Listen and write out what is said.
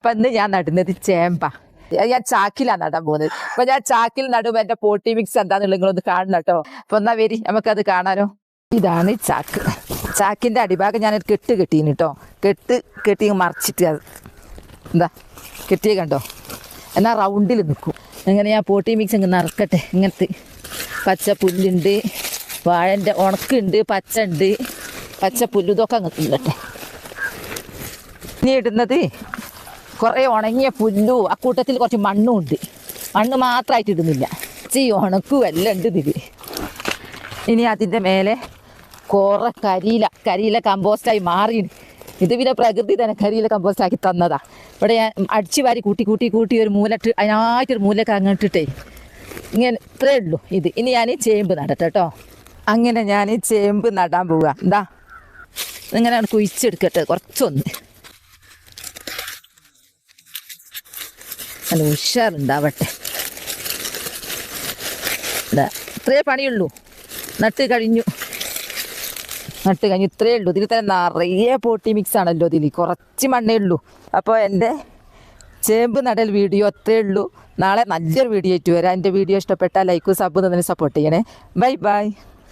അപ്പം ഇന്ന് ഞാൻ നടുന്നത് ചേമ്പ. ഞാൻ ചാക്കിലാണ് നടാൻ പോകുന്നത്. അപ്പൊ ഞാൻ ചാക്കിൽ നടുമ്പോൾ എന്റെ പോട്ടി മിക്സ് എന്താണെന്നുള്ള നിങ്ങളൊന്ന് കാണണം കേട്ടോ. അപ്പൊ എന്നാ വരി നമുക്കത് കാണാനോ. ഇതാണ് ചാക്ക്. ചാക്കിന്റെ അടിഭാഗം ഞാൻ കെട്ട് കെട്ടീന് കേട്ടോ. കെട്ടി മറിച്ചിട്ട് എന്താ കെട്ടിയ കണ്ടോ, എന്നാൽ റൗണ്ടിൽ നിൽക്കും. അങ്ങനെ ഞാൻ പോട്ടി മിക്സ് ഇങ്ങനെ നിറക്കട്ടെ. ഇങ്ങനത്തെ പച്ച പുല്ലുണ്ട്, വാഴൻ്റെ ഉണക്കുണ്ട്, പച്ച ഉണ്ട്, പച്ച പുല്ല്, ഇതൊക്കെ അങ്ങ് തിന്നട്ടെ. ഇനി ഇടുന്നത് കുറേ ഉണങ്ങിയ പുല്ലും അക്കൂട്ടത്തിൽ കുറച്ച് മണ്ണും ഉണ്ട്. മണ്ണ് മാത്രമായിട്ട് ഇടുന്നില്ല, ഈ ഉണക്കും എല്ലാം ഉണ്ട് ഇതിൽ. ഇനി അതിൻ്റെ മേലെ കുറേ കരിയില കമ്പോസ്റ്റായി മാറി. ഇത് പിന്നെ പ്രകൃതി തന്നെ കരിയില കമ്പോസ്റ്റാക്കി തന്നതാ. ഇവിടെ ഞാൻ അടിച്ചു വാരി കൂട്ടി ഒരു മൂലട്ട് അതിനായിട്ടൊരു മൂലൊക്കെ അങ്ങോട്ടിട്ടേ ഇങ്ങനെ ഇത്രേ ഉള്ളൂ ഇത്. ഇനി ഞാൻ ചേമ്പ് നടട്ടെ കേട്ടോ. അങ്ങനെ ഞാൻ ചേമ്പ് നടാൻ പോവുക. എന്താ ഇങ്ങനെ കുഴിച്ചെടുക്കട്ടെ കുറച്ചൊന്ന്. നല്ല ഉഷാറുണ്ടാവട്ടെ. ഇത്രേ പണിയുള്ളൂ. നട്ട് കഴിഞ്ഞു ഇത്രയേ ഉള്ളൂ. ഇതിൽ തന്നെ നിറയെ പോട്ടി മിക്സ് ആണല്ലോ. ഇതിൽ കുറച്ച് മണ്ണേ ഉള്ളൂ. അപ്പോൾ എൻ്റെ ചേമ്പ് നടൽ വീഡിയോ അത്രയേ ഉള്ളൂ. നാളെ നല്ലൊരു വീഡിയോ ആയിട്ട് വരാം. എൻ്റെ വീഡിയോ ഇഷ്ടപ്പെട്ടാൽ ലൈക്കും സബ് തന്നെ സപ്പോർട്ട് ചെയ്യണേ. Bye bye.